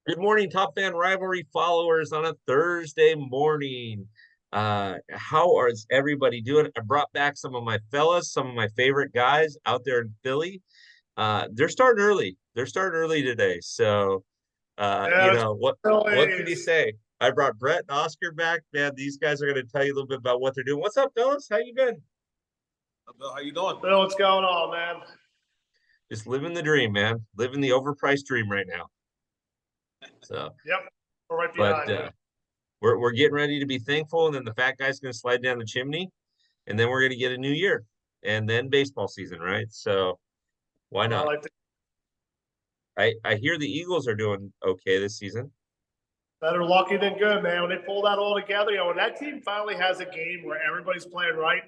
Good morning, Top Fan Rivalry followers on a Thursday morning. How is everybody doing? I brought back some of my fellas, some of my favorite guys out there in Philly. They're starting early. They're starting early today. So, Yeah, it's what can you Phillies. say? I brought Brett and Oscar back. Man, these guys are going to tell you a little bit about what they're doing. What's up, fellas? How you been? Bill, how you doing? Bill, what's going on, man? Just living the dream, man. Living the overpriced dream right now. So, Yep, we're right but behind you. we're getting ready to be thankful, and then the fat guy's going to slide down the chimney, and then we're going to get a new year, and then baseball season, right? So why I not? like the I hear the Eagles are doing okay this season. better lucky than good, man. When they pull that all together, when that team finally has a game where everybody's playing right,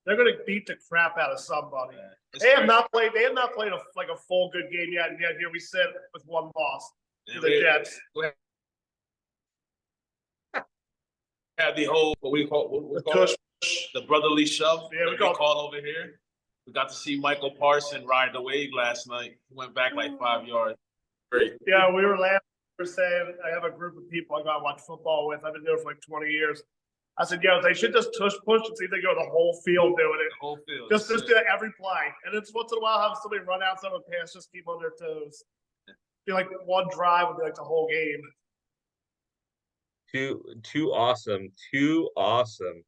they're going to beat the crap out of somebody. They have not played. They have not played a full good game yet, and yet here we sit with one loss to the Jets. We had the whole what we call the brotherly shove. Yeah, we call over here. We got to see Michael Parson ride the wave last night. He went back like 5 yards. Great. Yeah, we were laughing. We were saying I have a group of people I got to watch football with. I've been doing it for like 20 years. I said, they should just push and see if they go the whole field doing it. The whole field. Just do that every play. And it's once in a while have somebody run out, someone pass, just keep on their toes. Be like one drive would be like the whole game. Too awesome, too awesome.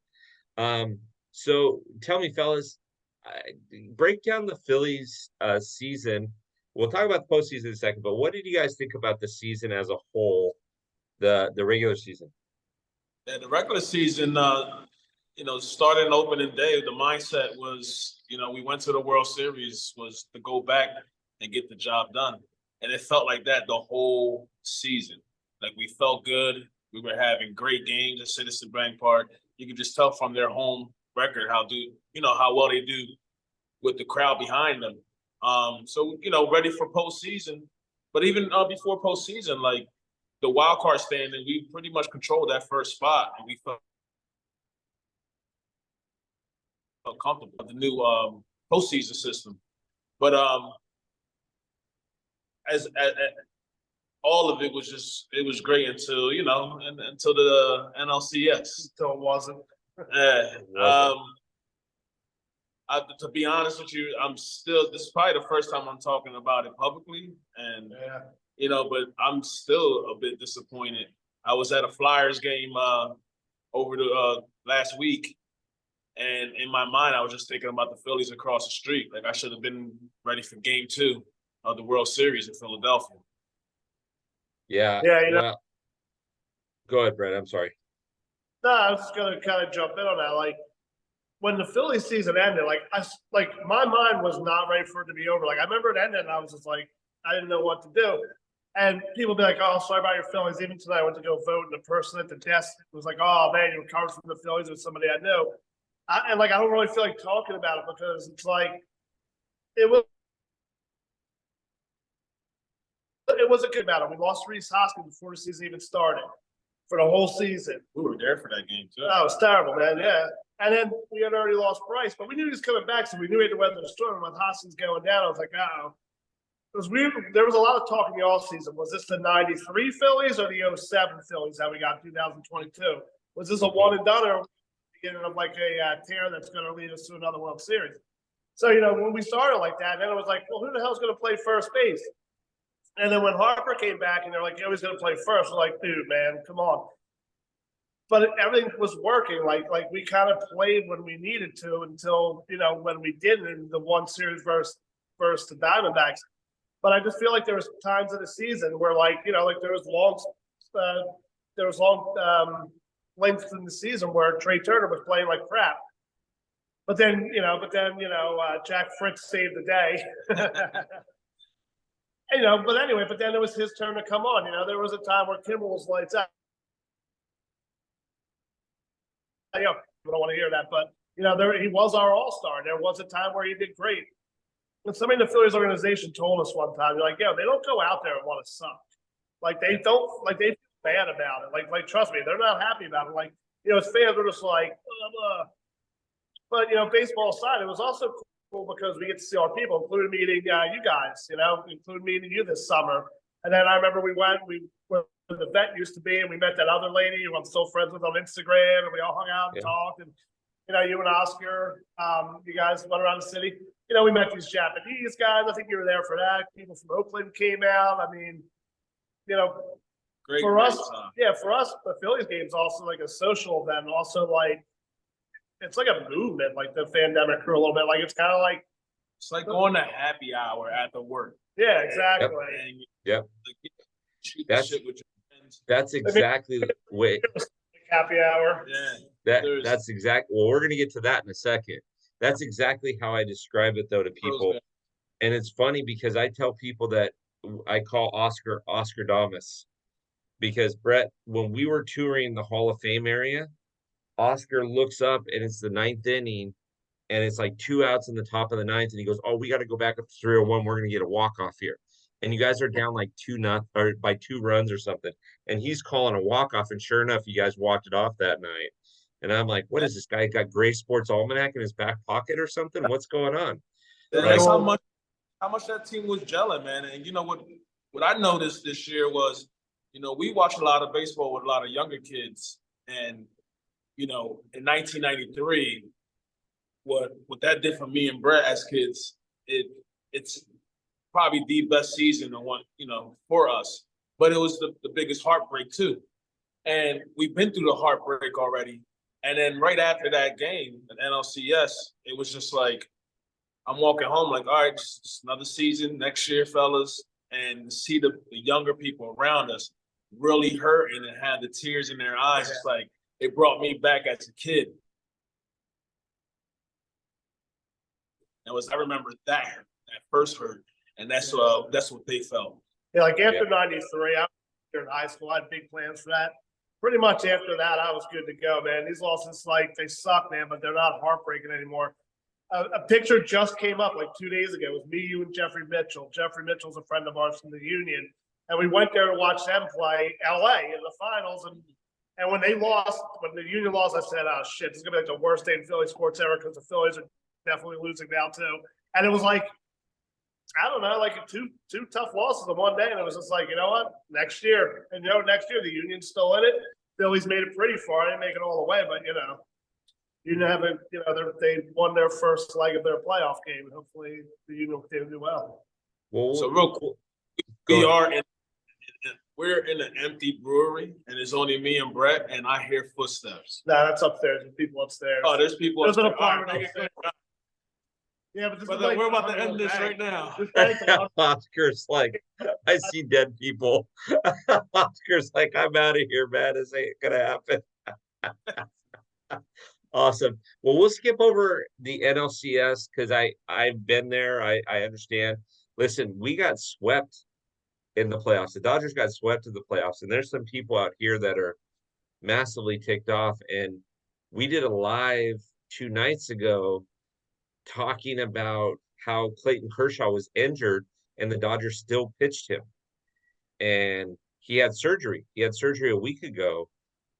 So tell me, fellas, break down the Phillies season. We'll talk about the postseason in a second, but what did you guys think about the season as a whole, the regular season? Yeah, the regular season, starting opening day, the mindset was, we went to the World Series was to go back and get the job done. And it felt like that the whole season. Like we felt good. We were having great games at Citizen Bank Park. You could just tell from their home record how well they do with the crowd behind them. So ready for postseason. But even before postseason, like the wild card standing, we pretty much controlled that first spot, and we felt comfortable with the new postseason system. But as all of it was great until until the NLCS. Until it wasn't. To be honest with you, this is probably the first time I'm talking about it publicly, and but I'm still a bit disappointed. I was at a Flyers game over the last week, and in my mind, I was just thinking about the Phillies across the street. Like I should have been ready for Game 2 of the World Series in Philadelphia. Yeah. Well, go ahead, Brett. I'm sorry. No, I was just gonna kind of jump in on that. Like when the Phillies season ended, my mind was not ready for it to be over. Like I remember it ended, and I was just like, I didn't know what to do. And people be like, "Oh, sorry about your Phillies." Even tonight, I went to go vote, and the person at the desk was like, "Oh man, you recovered from the Phillies with somebody I knew." I don't really feel like talking about it because it's like it was a good battle. We lost Reese Hoskins before the season even started for the whole season. We were there for that game too. Oh, it was terrible, man. Yeah. And then we had already lost Bryce, but we knew he was coming back, so we knew we had to weather the storm. With Hoskins going down, I was like, oh. It was weird. There was a lot of talk in the offseason. Was this the 93 Phillies or the 07 Phillies that we got in 2022? Was this a one and done or beginning of like a tear that's going to lead us to another World Series? So, when we started like that, then it was like, well, who the hell's going to play first base? And then when Harper came back and they're like, he's going to play first, we're like, dude, man, come on. But everything was working. Like we kind of played when we needed to until, when we didn't in the one series versus the Diamondbacks. But I just feel like there was times in the season where there was long lengths in the season where Trey Turner was playing like crap. But then, Jack Fritz saved the day. But then it was his turn to come on. There was a time where Kimball was lights out. I don't want to hear that, but he was our all-star. There was a time where he did great. And somebody in the Phillies organization told us one time, they're like, they don't go out there and want to suck. Like they don't, like they feel bad about it. Like trust me, they're not happy about it. Like, as fans are just like, blah, blah. But baseball aside, it was also cool because we get to see our people, including meeting you guys, including meeting you this summer. And then I remember we went where the vet used to be, and we met that other lady who I'm still friends with on Instagram, and we all hung out and talked. And you and Oscar, you guys went around the city. We met these Japanese guys. I think you were there for that. People from Oakland came out. I mean, Great, for great us, time. for us, the Phillies game is also like a social event, and also like it's like a movement, like the Phandemic Brew a little bit. Like it's kind of like It's like going to happy hour after work. yeah, exactly. And Yep. shoot the shit with your friends. That's exactly the way. Happy hour. Yeah. That's exactly. Well, we're gonna get to that in a second. That's exactly how I describe it though to people, and it's funny because I tell people that I call Oscar Damas because Brett, when we were touring the Hall of Fame area, Oscar looks up and it's the ninth inning, and it's like 2 outs in the top of the ninth, and he goes, "Oh, we got to go back up to 3-1. We're gonna get a walk off here." And you guys are down like 2-0 or by 2 runs or something, and he's calling a walk off, and sure enough, you guys walked it off that night. And I'm like, "What is this guy got Gray Sports Almanac in his back pocket or something? What's going on?" That's how much that team was gelling, man. And what I noticed this year was, we watched a lot of baseball with a lot of younger kids, and in 1993. What that did for me and Brett as kids, it's probably the best season for us. But it was the biggest heartbreak too. And we've been through the heartbreak already. And then right after that game at NLCS, it was just like I'm walking home like, all right, just another season next year, fellas. And see the younger people around us really hurting and have the tears in their eyes. It's like it brought me back as a kid. I remember that first hurt, and that's what they felt. Yeah, like after '93, I was in high school. I had big plans for that. Pretty much after that, I was good to go, man. These losses, like, they suck, man, but they're not heartbreaking anymore. A picture just came up like 2 days ago. It was me, you, and Jeffrey Mitchell. Jeffrey Mitchell's a friend of ours from the Union, and we went there to watch them play LA in the finals. And when the Union lost, I said, "Oh shit, this is gonna be like the worst day in Philly sports ever," because the Phillies are definitely losing now too. And it was like, I don't know, like two tough losses in one day. And it was just like, you know what? Next year. And next year the Union's still in it. Phillies made it pretty far. I didn't make it all the way, but Union haven't, they won their first leg of their playoff game. And hopefully the Union will do well. Well, so real cool. We're in an empty brewery, and it's only me and Brett, and I hear footsteps. Nah, that's upstairs. There's people upstairs. Oh, there's people upstairs. There's an apartment upstairs. Yeah, but we're about to end this right now. Oscar's like, I see dead people. Oscar's like, I'm out of here, man. This ain't gonna happen. Awesome. Well, we'll skip over the NLCS because I've been there. I understand. Listen, we got swept in the playoffs. The Dodgers got swept in the playoffs, and there's some people out here that are massively ticked off. And we did a live 2 nights ago talking about how Clayton Kershaw was injured and the Dodgers still pitched him. And he had surgery. He had surgery a week ago,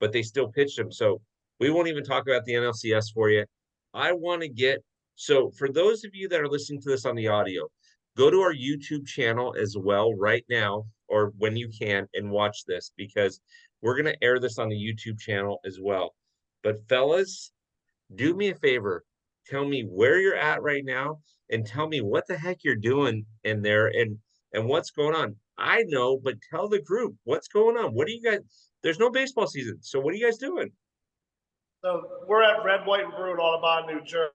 but they still pitched him. So we won't even talk about the NLCS for you. I want to so for those of you that are listening to this on the audio, go to our YouTube channel as well right now, or when you can, and watch this because we're going to air this on the YouTube channel as well. But fellas, do me a favor. Tell me where you're at right now and tell me what the heck you're doing in there and what's going on. I know, but tell the group what's going on. What do you guys, there's no baseball season. So what are you guys doing? So we're at Red, White, and Brew in Audubon, New Jersey.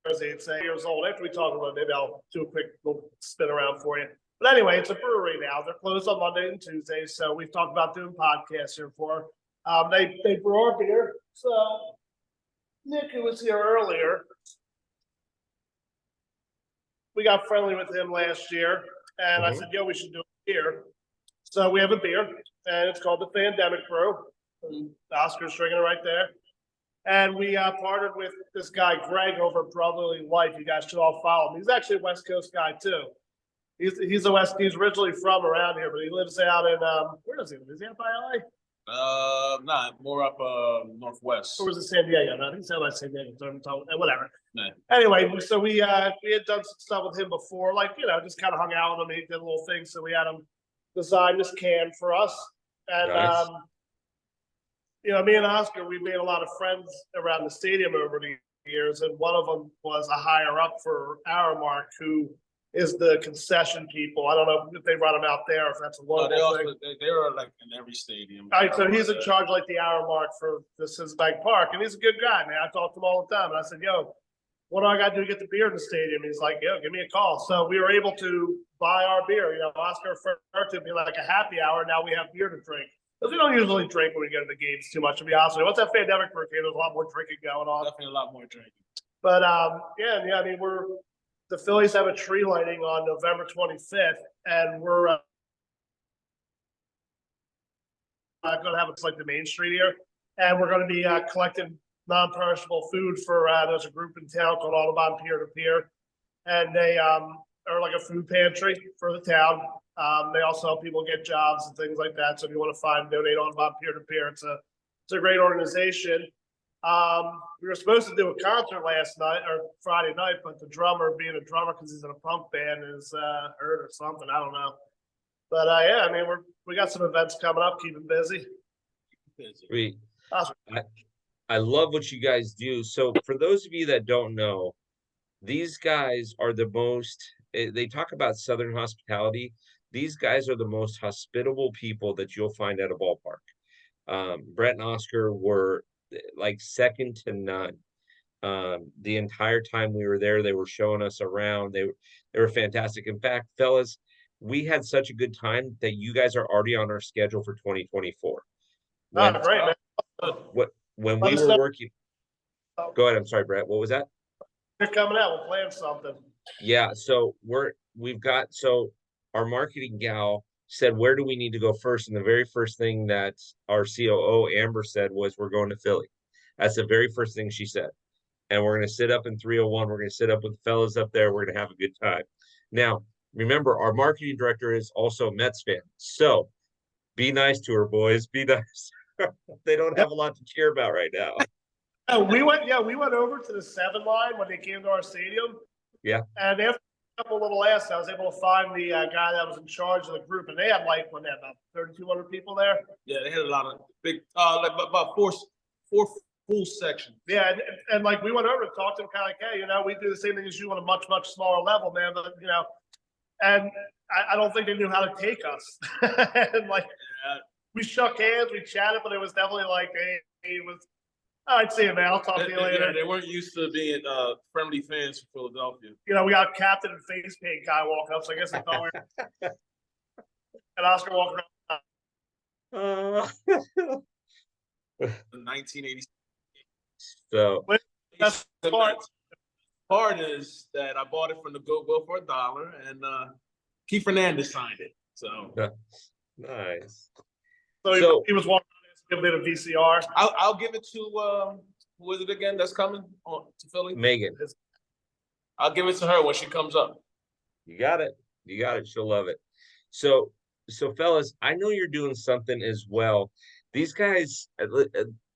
It's 8 years old. After we talk about it, maybe I'll do a quick little spin around for you. But anyway, it's a brewery now. They're closed on Monday and Tuesday. So we've talked about doing podcasts here for. They brew our beer. So Nick, who was here earlier, we got friendly with him last year. And I said, we should do a beer. So we have a beer, and it's called the Phandemic Brew. And Oscar's drinking it right there. And we partnered with this guy, Greg, over at Brotherly Life. You guys should all follow him. He's actually a West Coast guy, too. He's originally from around here, but he lives out in, where does he live? Is he out by LA? Nah, more up northwest. Or was it San Diego? No, I think it sounded like San Diego. Whatever. Nah. Anyway, so we had done some stuff with him before, like, just kind of hung out with him. He did a little thing, so we had him design this can for us. And Nice. me and Oscar, we made a lot of friends around the stadium over the years, and one of them was a higher up for Aramark, who is the concession people. I don't know if they run them out there, if that's a local thing. They are like in every stadium. All right, so he's in charge like the Aramark for the Cincinnati Park, and he's a good guy, man. I talk to him all the time, and I said, "Yo, what do I got to do to get the beer in the stadium?" He's like, "Yo, give me a call." So we were able to buy our beer. Oscar referred to me like a happy hour. Now we have beer to drink. Because we don't usually drink when we go to the games too much, to be honest with you. Once that Phandemic Brew came, there's a lot more drinking going on. Definitely a lot more drinking. But yeah, I mean, the Phillies have a tree lighting on November 25th, and we're going to have it like the Main Street here, and we're going to be collecting non-perishable food for there's a group in town called Audubon Peer to Peer, and they are like a food pantry for the town. They also help people get jobs and things like that. So if you want to donate Audubon Peer to Peer, it's a great organization. We were supposed to do a concert last night or Friday night, but the drummer, being a drummer because he's in a punk band, is hurt or something. I don't know. But yeah, I mean, we got some events coming up, keeping busy. Sweet. Awesome. I love what you guys do. So for those of you that don't know, these guys are the most, they talk about Southern hospitality. These guys are the most hospitable people that you'll find at a ballpark. Brett and Oscar were like second to none. The entire time we were there, they were showing us around. They were fantastic. In fact, fellas, we had such a good time that you guys are already on our schedule for 2024. Great, man. When we were working, go ahead. I'm sorry, Brett. What was that? They're coming out. We're playing something. Yeah. So so our marketing gal said, where do we need to go first? And the very first thing that our COO Amber said was, we're going to Philly. That's the very first thing she said. And we're going to sit up in 301. We're going to sit up with the fellas up there. We're going to have a good time. Now, remember, our marketing director is also a Mets fan. So be nice to her, boys. Be nice. They don't have a lot to cheer about right now. We went over to the 7 line when they came to our stadium. Yeah. And after a couple little laughs, I was able to find the guy that was in charge of the group, and they had like about 3,200 people there. Yeah, they had a lot of big, like about four full sections. Yeah, and like we went over and talked to him, kind of like, hey, we do the same thing as you on a much, much smaller level, man. But and I don't think they knew how to take us. And like, we shook hands, we chatted, but it was definitely like, hey, it was. All right, see you, man. I'll talk to you later. Yeah, they weren't used to being friendly fans for Philadelphia. We got captain and face paint guy walking up, so I guess they thought we were. And Oscar walking around. 1980. So that's the part is that I bought it from the Goodwill for $1, and Keith Fernandez signed it. So nice. So he was walking around, give it a VCR. I'll give it to who is it again that's coming to Philly? Megan. I'll give it to her when she comes up. You got it. She'll love it. So fellas, I know you're doing something as well. These guys,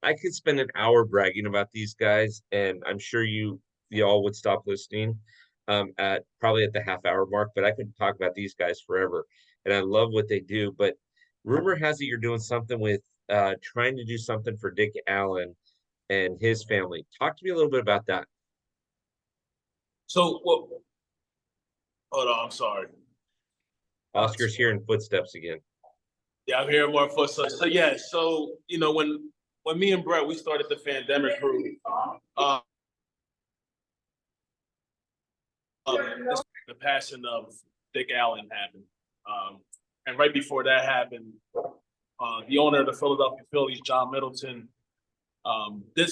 I could spend an hour bragging about these guys, and I'm sure y'all would stop listening at the half-hour mark, but I could talk about these guys forever, and I love what they do. But rumor has it you're doing something with trying to do something for Dick Allen and his family. Talk to me a little bit about that. So, hold on, I'm sorry. Oscar's hearing footsteps again. Yeah, I'm hearing more footsteps. So yeah, when me and Brett, we started the Phandemic Brew, the passing of Dick Allen happened. And right before that happened, the owner of the Philadelphia Phillies, John Middleton, did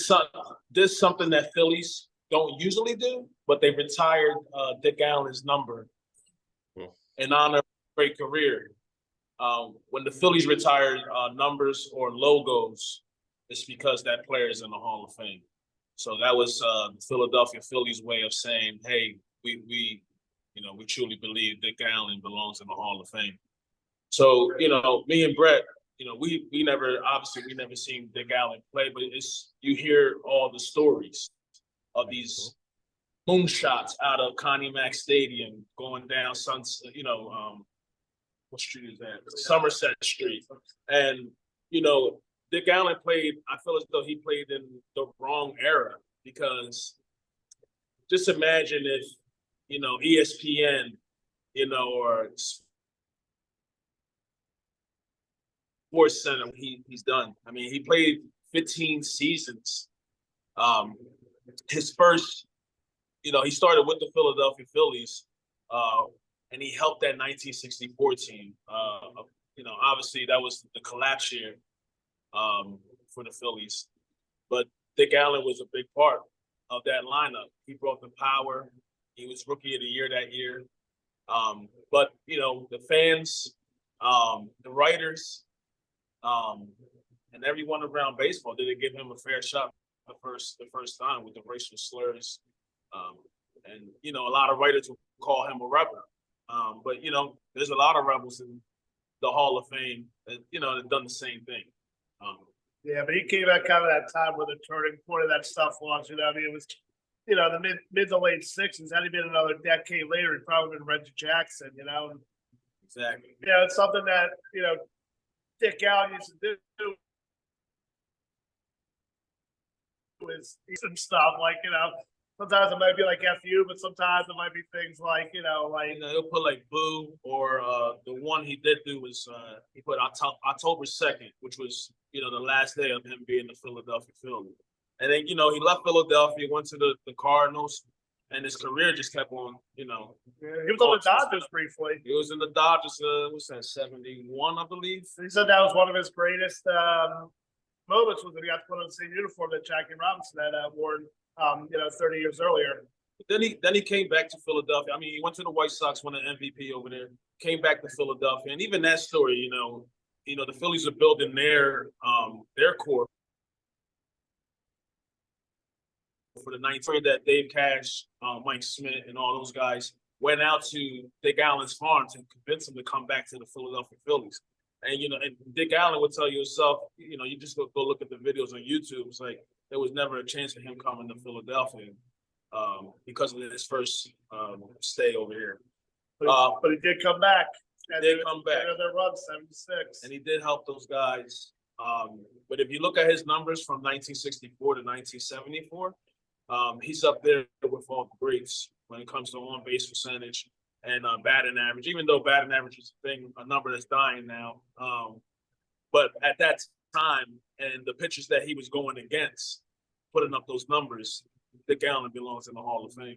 something that Phillies don't usually do, but they retired Dick Allen's number in honor of a great career. When the Phillies retired numbers or logos, it's because that player is in the Hall of Fame. So that was the Philadelphia Phillies way of saying, hey, we truly believe Dick Allen belongs in the Hall of Fame. So, me and Brett, we never seen Dick Allen play, but you hear all the stories of these moonshots out of Connie Mack Stadium going down what street is that? Somerset Street. And, Dick Allen played, I feel as though he played in the wrong era, because just imagine if, ESPN, or Sports Center, he's done. I mean, he played 15 seasons. His first, he started with the Philadelphia Phillies, and he helped that 1964 team. Obviously that was the collapse year for the Phillies, but Dick Allen was a big part of that lineup. He brought the power. He was Rookie of the Year that year. But the fans, the writers, and everyone around baseball didn't give him a fair shot the first time with the racial slurs. And a lot of writers will call him a rebel. But there's a lot of rebels in the Hall of Fame that that done the same thing. Yeah, but he came at kind of that time where the turning point of that stuff was. I mean, it was the mid to late '60s. Had he been another decade later, he'd probably been Reggie Jackson. Exactly. It's something that Dick Allen used to do is some stuff like sometimes it might be like FU, but sometimes it might be things like he'll put like boo, or the one he did do was he put October 2nd, which was the last day of him being the Philadelphia Phillies. And then he left Philadelphia, went to the Cardinals, and his career just kept on Yeah, he was on the Dodgers briefly. He was in the Dodgers. What's that, 71, I believe. He said that was one of his greatest moments, was that he got to put on the same uniform that Jackie Robinson had worn 30 years earlier. Then he came back to Philadelphia. I mean, he went to the White Sox, won an MVP over there, came back to Philadelphia. And even that story, the Phillies are building their core for the 19th that Dave Cash, Mike Smith, and all those guys went out to Dick Allen's farm to convince him to come back to the Philadelphia Phillies. And and Dick Allen would tell you himself, you just go look at the videos on YouTube. It's like there was never a chance for him coming to Philadelphia because of his first stay over here. But he did come back. He did come back. Their run 76, and he did help those guys. But if you look at his numbers from 1964 to 1974, he's up there with all the greats when it comes to on base percentage and batting average. Even though batting average is a number that's dying now. But at that time, and the pitchers that he was going against, putting up those numbers, Dick Allen belongs in the Hall of Fame.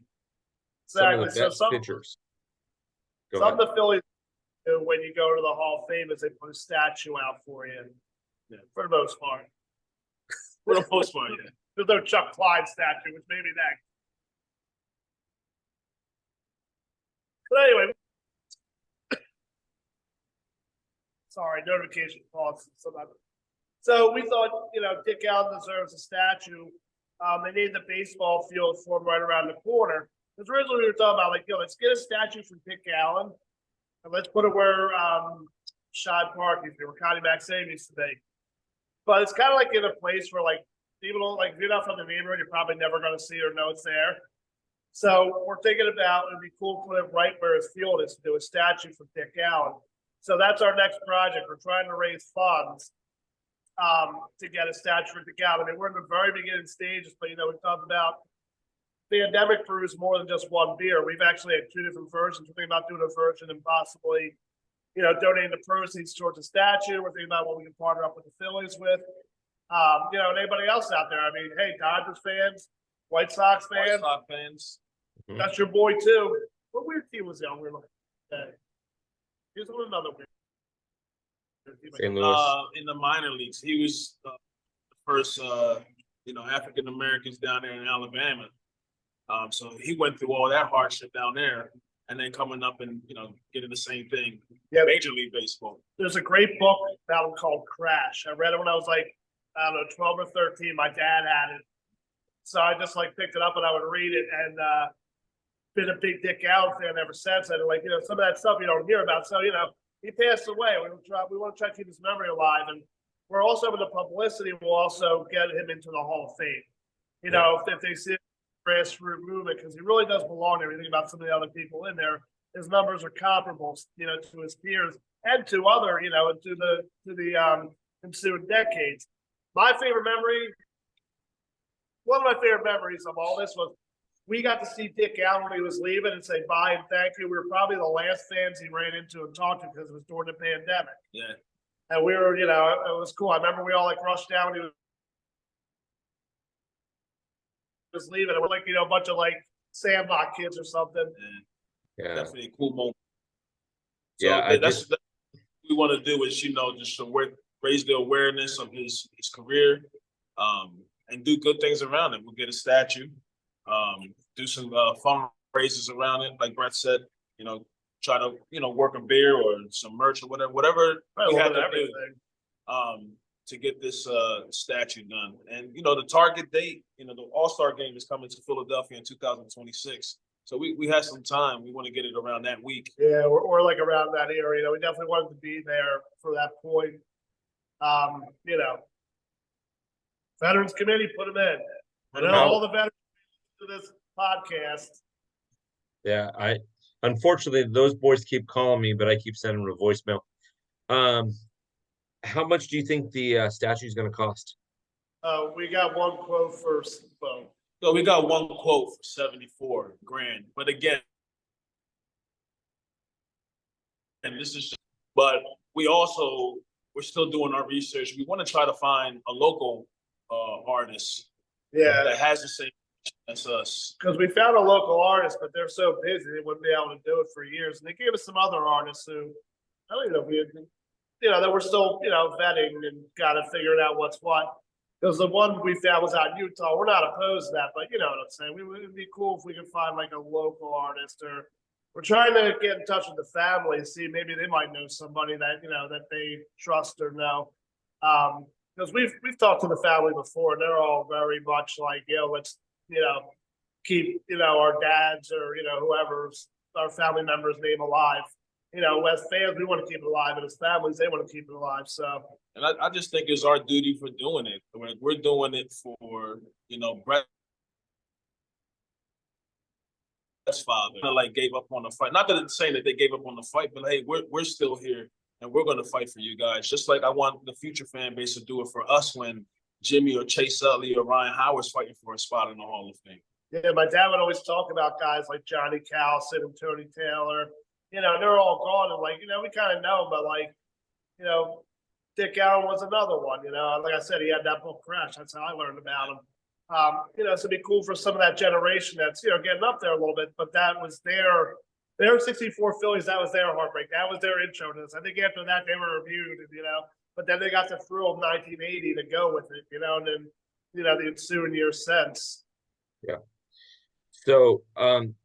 Exactly. Some of the best pitchers. Some of the Phillies do when you go to the Hall of Fame is they put a statue out for you. Yeah. For the most part. For the most part, yeah. There's no Chuck Clyde statue, which maybe next. But anyway, sorry, notification pause. So we thought, Dick Allen deserves a statue. They named the baseball field for him right around the corner. Because originally we were talking about, let's get a statue for Dick Allen, and let's put it where Shad Park used to be, where Connie Mack Stadium used to be. But it's kind of like in a place where, even though, if you're not from the neighborhood, you're probably never going to see or know it's there. So we're thinking about, it'd be cool to put it right where his field is, to do a statue for Dick Allen. So that's our next project. We're trying to raise funds to get a statue for Dick Allen. I mean, we're in the very beginning stages, but we talked about Phandemic Brew is more than just one beer. We've actually had two different versions. We're thinking about doing a version and possibly, donating the proceeds towards a statue. We're thinking about what we can partner up with the Phillies with. And anybody else out there. I mean, hey, Dodgers fans, White Sox fans. White Sox fans. That's your boy too. What weird team was he on? He was on another weird team. St. Louis. In the minor leagues, he was the first, African Americans down there in Alabama. So he went through all that hardship down there, and then coming up and getting the same thing. Yeah, Major League Baseball. There's a great book about him called Crash. I read it when I was 12 or 13. My dad had it, so I just picked it up and I would read it, and been a big Dick Allen fan ever since. And some of that stuff you don't hear about. So he passed away. We want to try to keep his memory alive, and we're also with the publicity. We'll also get him into the Hall of Fame. You know, if they see grassroots movement, because he really does belong there. Everything about some of the other people in there, his numbers are comparable, you know, to his peers and to other, you know, to the ensuing decades. My favorite memory, one of my favorite memories of all this was we got to see Dick Allen when he was leaving and say bye and thank you. We were probably the last fans he ran into and talked to because it was during the pandemic. Yeah. And we were, you know, it was cool. I remember we all like rushed down when he was leaving. And we're like, you know, a bunch of like Sandlot kids or something. Yeah. Definitely a cool moment. So Yeah, that's what we want to do is, you know, just to raise the awareness of his career, and do good things around it. We'll get a statue, do some fundraisers around it, like Brett said, you know, try to, you know, work a beer or some merch or whatever we have to do to get this statue done. And, you know, the target date, you know, the All-Star game is coming to Philadelphia in 2026. So we have some time. We want to get it around that week. Yeah, or like around that area. You know, we definitely wanted to be there for that point. You know, Veterans Committee, put them in. I know all the veterans to this podcast. Yeah, unfortunately those boys keep calling me, but I keep sending them a voicemail. How much do you think the statue is going to cost? We got one quote for So we got one quote for 74 grand. But again, and this is, but we're still doing our research. We want to try to find a local artist that has the same as us. Because we found a local artist, but they're so busy they wouldn't be able to do it for years. And they gave us some other artists who I don't even know if we had, you know, that we're still, you know, vetting and got to figure out what's what. Because the one we found was out in Utah. We're not opposed to that, but you know what I'm saying. It would be cool if we could find like a local artist, or we're trying to get in touch with the family and see maybe they might know somebody that, you know, that they trust or know. Because we've talked to the family before, and they're all very much like, you know, let's, you know, keep, you know, our dads or, you know, whoever's our family member's name alive. You know, as fans, we want to keep it alive, and as families, they want to keep it alive. So, and I just think it's our duty for doing it. We're doing it for, you know, Brett's father. Like gave up on the fight. Not that it's saying that they gave up on the fight, but hey, we're still here and we're going to fight for you guys. Just like I want the future fan base to do it for us when Jimmy or Chase Utley or Ryan Howard's fighting for a spot in the Hall of Fame. Yeah, my dad would always talk about guys like Johnny Calson and Tony Taylor. You know, they're all gone, and like, you know, we kind of know, but like, you know, Dick Allen was another one. You know, like I said, he had that book Crash. That's how I learned about him. You know, so it'd be cool for some of that generation that's, you know, getting up there a little bit, but that was their 64 Phillies. That was their heartbreak. That was their intro to this. I think after that they were reviewed, you know, but then they got the thrill of 1980 to go with it, you know, and then, you know, the ensuing years since. Yeah. So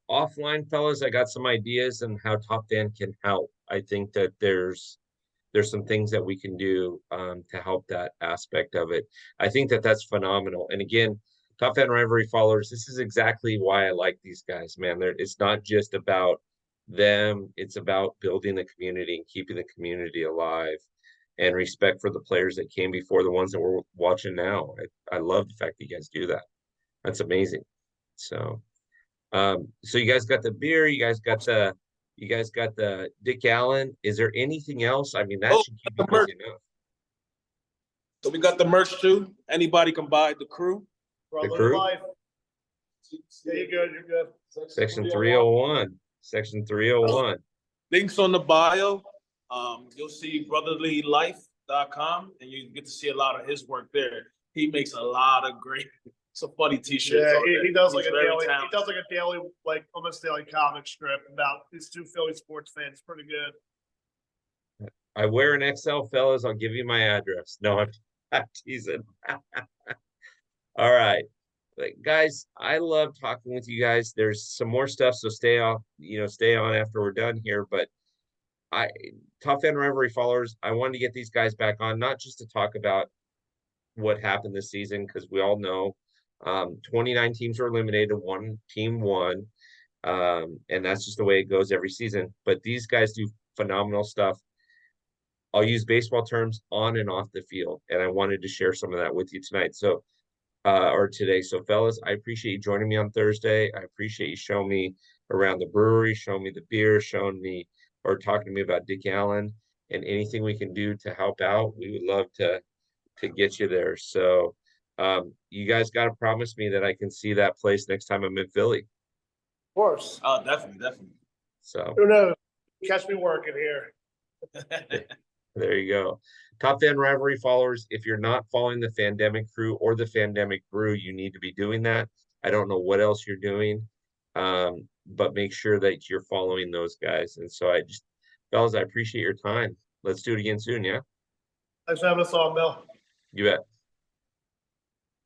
offline, fellas, I got some ideas on how Top Fan can help. I think that there's some things that we can do to help that aspect of it. I think that that's phenomenal. And again, TopFanRivalry followers, this is exactly why I like these guys, man. It's not just about them. It's about building the community and keeping the community alive, and respect for the players that came before, the ones that we're watching now. I love the fact that you guys do that. That's amazing. So so you guys got the beer, you guys got the Dick Allen. Is there anything else? I mean, that should keep you busy enough. So we got the merch too. Anybody can buy the crew. The crew. Life. Yeah, you're good. You're good. Section 301. Section 301. Links on the bio. You'll see brotherlylife.com, and you get to see a lot of his work there. He makes a lot of great. It's a funny T-shirt. Yeah, he does like a daily. He does like a daily, like almost daily comic strip about these two Philly sports fans. Pretty good. I wear an XL, fellas. I'll give you my address. No, I'm teasing. All right, guys. I love talking with you guys. There's some more stuff, so stay on after we're done here. But TopFanRivalry followers, I wanted to get these guys back on, not just to talk about what happened this season, because we all know 29 teams were eliminated, one team won, and that's just the way it goes every season. But these guys do phenomenal stuff. I'll use baseball terms on and off the field. And I wanted to share some of that with you tonight. So, or today. So fellas, I appreciate you joining me on Thursday. I appreciate you showing me around the brewery, showing me the beer, showing me or talking to me about Dick Allen, and anything we can do to help out. We would love to get you there. So you guys got to promise me that I can see that place next time I'm in Philly. Of course. Oh, definitely, definitely. So Who knows? Catch me working here. there you go. Top Fan Rivalry followers, if you're not following the Phandemic Crew or the Phandemic Brew, you need to be doing that. I don't know what else you're doing, but make sure that you're following those guys. And so fellas, I appreciate your time. Let's do it again soon, yeah? Thanks for having us on, Bill. You bet.